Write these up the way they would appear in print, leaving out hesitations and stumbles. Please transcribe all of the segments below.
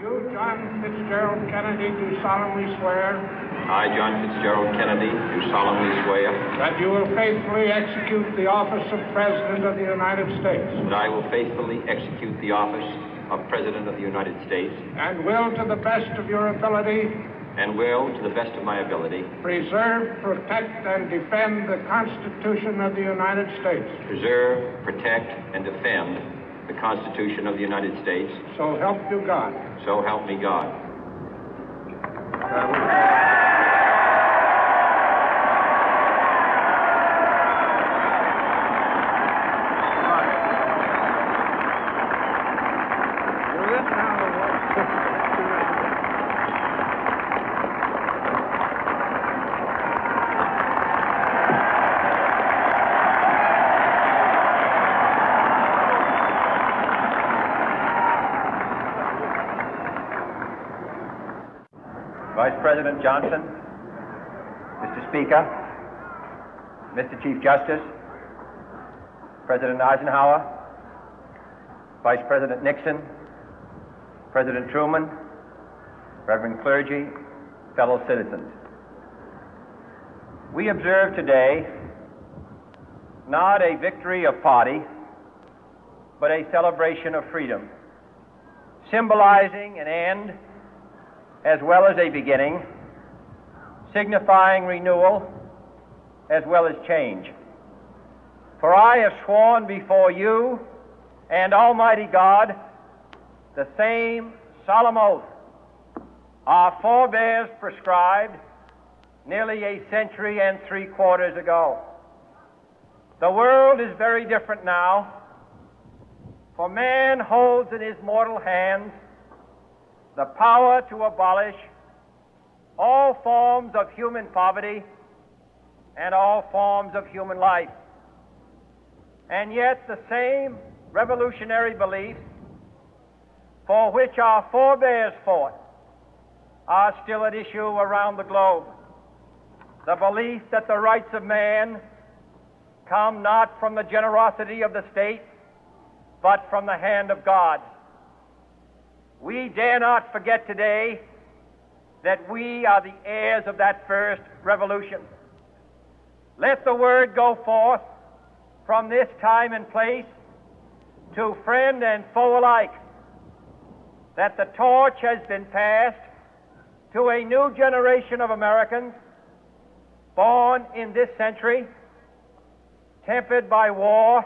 You, John Fitzgerald Kennedy, do solemnly swear. I, John Fitzgerald Kennedy, do solemnly swear. That you will faithfully execute the office of President of the United States. That I will faithfully execute the office of President of the United States. And will, to the best of your ability. And will, to the best of my ability. Preserve, protect, and defend the Constitution of the United States. Preserve, protect, and defend the Constitution of the United States. So help you God. So help me God. Vice President Johnson, Mr. Speaker, Mr. Chief Justice, President Eisenhower, Vice President Nixon, President Truman, Reverend clergy, fellow citizens. We observe today not a victory of party, but a celebration of freedom, symbolizing an end as well as a beginning, signifying renewal as well as change. For I have sworn before you and Almighty God the same solemn oath our forebears prescribed nearly a century and 3/4 ago. The world is very different now, for man holds in his mortal hands the power to abolish all forms of human poverty and all forms of human life. And yet the same revolutionary beliefs for which our forebears fought are still at issue around the globe. The belief that the rights of man come not from the generosity of the state, but from the hand of God. We dare not forget today that we are the heirs of that first revolution. Let the word go forth from this time and place to friend and foe alike that the torch has been passed to a new generation of Americans born in this century, tempered by war,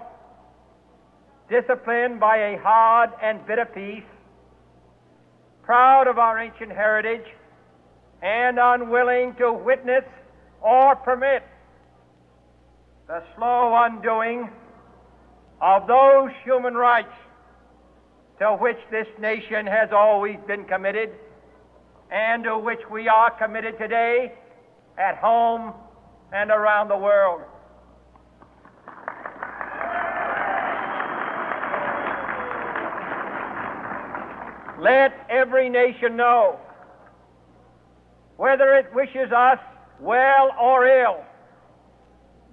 disciplined by a hard and bitter peace, proud of our ancient heritage, and unwilling to witness or permit the slow undoing of those human rights to which this nation has always been committed and to which we are committed today at home and around the world. Let every nation know, whether it wishes us well or ill,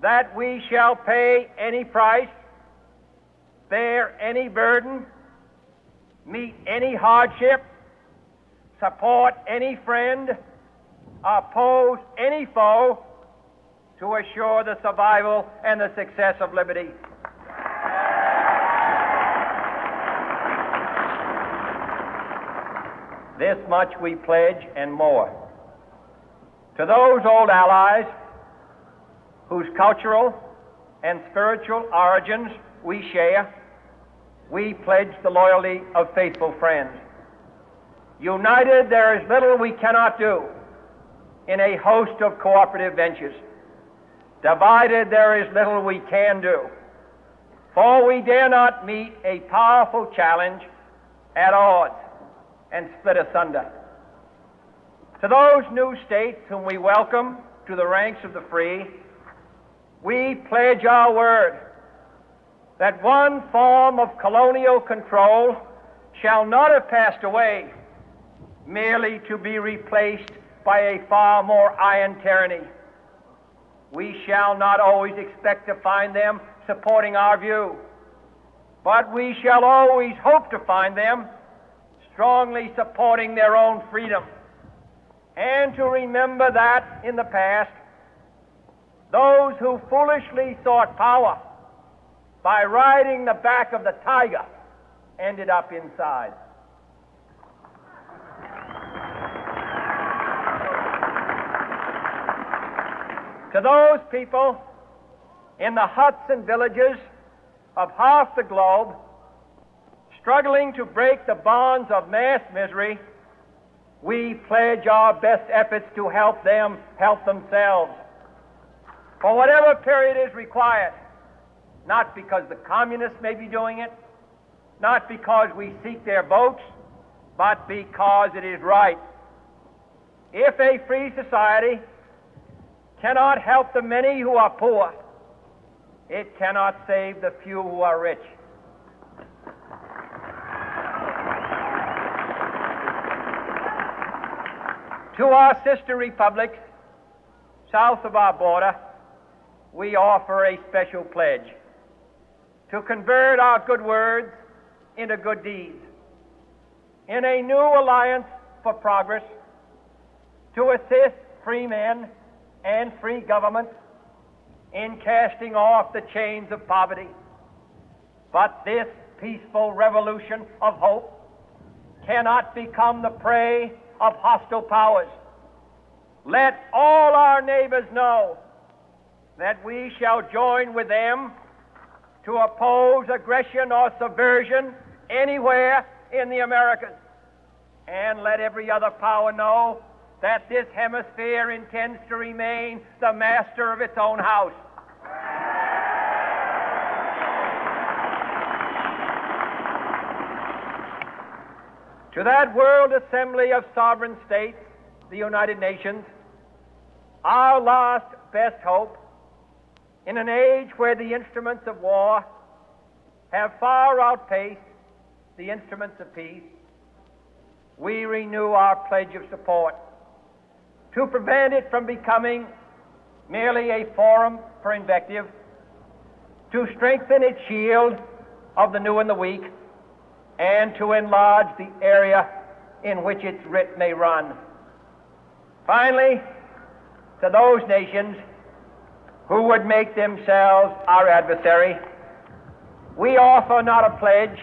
that we shall pay any price, bear any burden, meet any hardship, support any friend, oppose any foe to assure the survival and the success of liberty. This much we pledge and more. To those old allies whose cultural and spiritual origins we share, we pledge the loyalty of faithful friends. United, there is little we cannot do in a host of cooperative ventures. Divided, there is little we can do, for we dare not meet a powerful challenge at odds and split asunder. To those new states whom we welcome to the ranks of the free, we pledge our word that one form of colonial control shall not have passed away merely to be replaced by a far more iron tyranny. We shall not always expect to find them supporting our view, but we shall always hope to find them strongly supporting their own freedom, and to remember that in the past, those who foolishly sought power by riding the back of the tiger ended up inside. To those people in the huts and villages of half the globe struggling to break the bonds of mass misery, we pledge our best efforts to help them help themselves for whatever period is required, not because the communists may be doing it, not because we seek their votes, but because it is right. If a free society cannot help the many who are poor, it cannot save the few who are rich. To our sister republics south of our border, we offer a special pledge to convert our good words into good deeds, in a new alliance for progress, to assist free men and free governments in casting off the chains of poverty. But this peaceful revolution of hope cannot become the prey of hostile powers. Let all our neighbors know that we shall join with them to oppose aggression or subversion anywhere in the Americas. And let every other power know that this hemisphere intends to remain the master of its own house. To that World Assembly of Sovereign States, the United Nations, our last best hope, in an age where the instruments of war have far outpaced the instruments of peace, we renew our pledge of support to prevent it from becoming merely a forum for invective, to strengthen its shield of the new and the weak, and to enlarge the area in which its writ may run. Finally, to those nations who would make themselves our adversary, we offer not a pledge,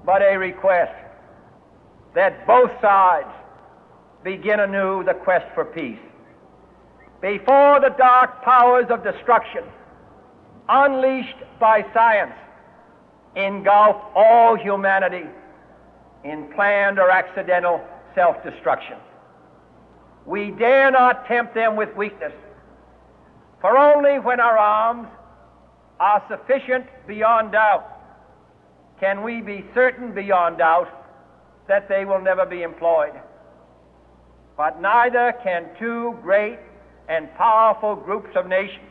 but a request that both sides begin anew the quest for peace. Before the dark powers of destruction, unleashed by science, engulf all humanity in planned or accidental self-destruction, we dare not tempt them with weakness, for only when our arms are sufficient beyond doubt can we be certain beyond doubt that they will never be employed. But neither can two great and powerful groups of nations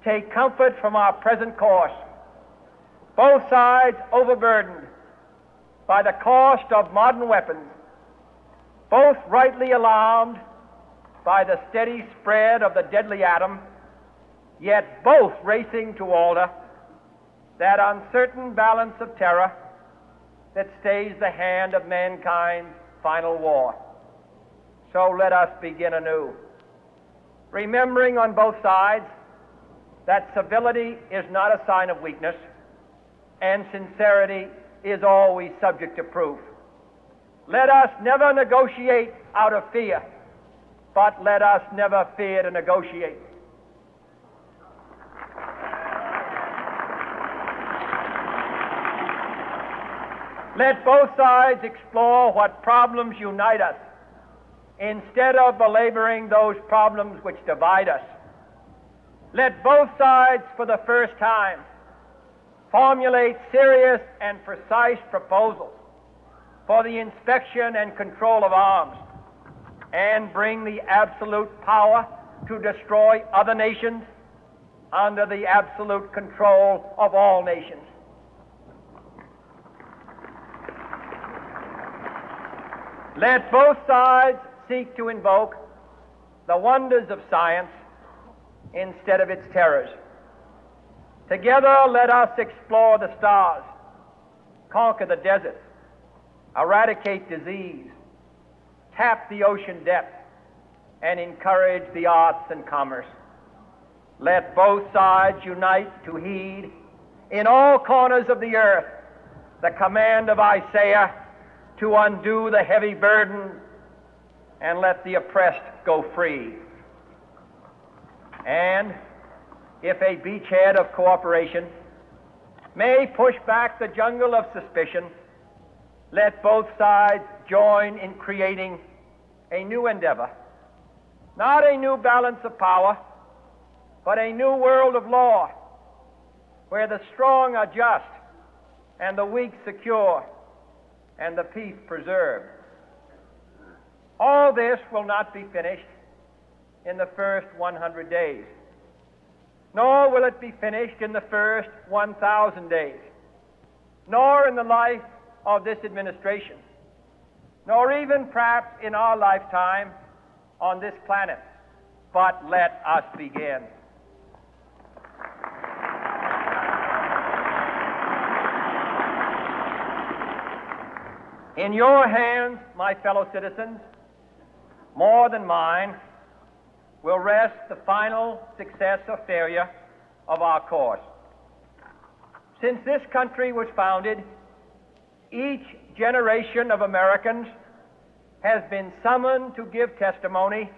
take comfort from our present course, both sides overburdened by the cost of modern weapons, both rightly alarmed by the steady spread of the deadly atom, yet both racing to alter that uncertain balance of terror that stays the hand of mankind's final war. So let us begin anew, remembering on both sides that civility is not a sign of weakness, and sincerity is always subject to proof. Let us never negotiate out of fear, but let us never fear to negotiate. Let both sides explore what problems unite us, instead of belaboring those problems which divide us. Let both sides, for the first time, formulate serious and precise proposals for the inspection and control of arms, and bring the absolute power to destroy other nations under the absolute control of all nations. Let both sides seek to invoke the wonders of science instead of its terrors. Together, let us explore the stars, conquer the deserts, eradicate disease, tap the ocean depth, and encourage the arts and commerce. Let both sides unite to heed in all corners of the earth the command of Isaiah to undo the heavy burden and let the oppressed go free. And if a beachhead of cooperation may push back the jungle of suspicion, let both sides join in creating a new endeavor, not a new balance of power, but a new world of law, where the strong are just and the weak secure and the peace preserved. All this will not be finished in the first 100 days, nor will it be finished in the first 1,000 days, nor in the life of this administration, nor even perhaps in our lifetime on this planet. But let us begin. In your hands, my fellow citizens, more than mine, will rest the final success or failure of our course. Since this country was founded, each generation of Americans has been summoned to give testimony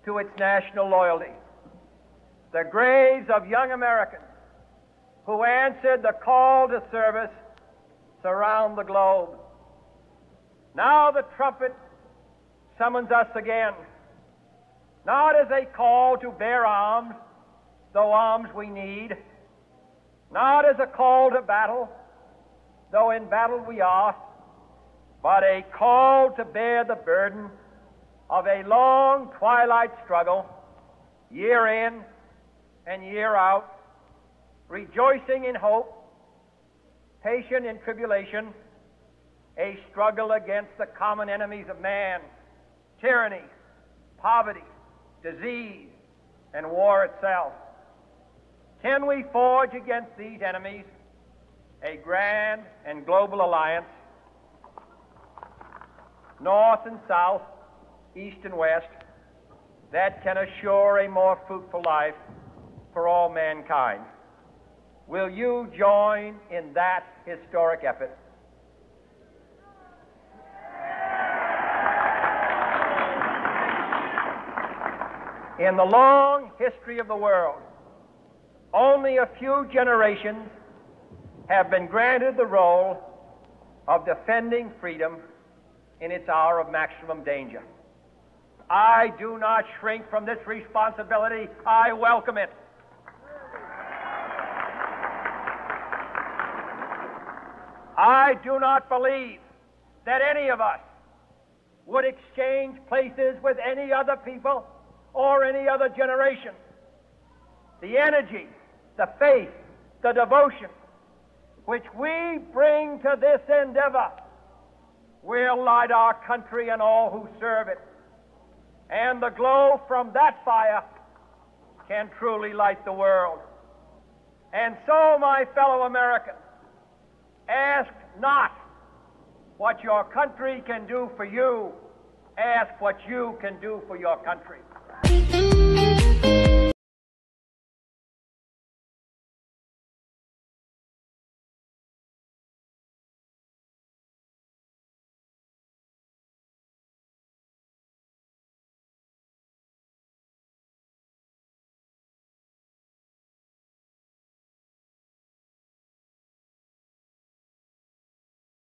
to its national loyalty. The graves of young Americans who answered the call to service surround the globe. Now the trumpet summons us again, not as a call to bear arms, though arms we need, not as a call to battle, though in battle we are, but a call to bear the burden of a long twilight struggle, year in and year out, rejoicing in hope, patient in tribulation, a struggle against the common enemies of man, tyranny, poverty, disease, and war itself. Can we forge against these enemies a grand and global alliance, north and south, east and west, that can assure a more fruitful life for all mankind? Will you join in that historic effort? In the long history of the world, only a few generations have been granted the role of defending freedom in its hour of maximum danger. I do not shrink from this responsibility. I welcome it. I do not believe that any of us would exchange places with any other people or any other generation. The energy, the faith, the devotion which we bring to this endeavor will light our country and all who serve it. And the glow from that fire can truly light the world. And so, my fellow Americans, ask not what your country can do for you, ask what you can do for your country.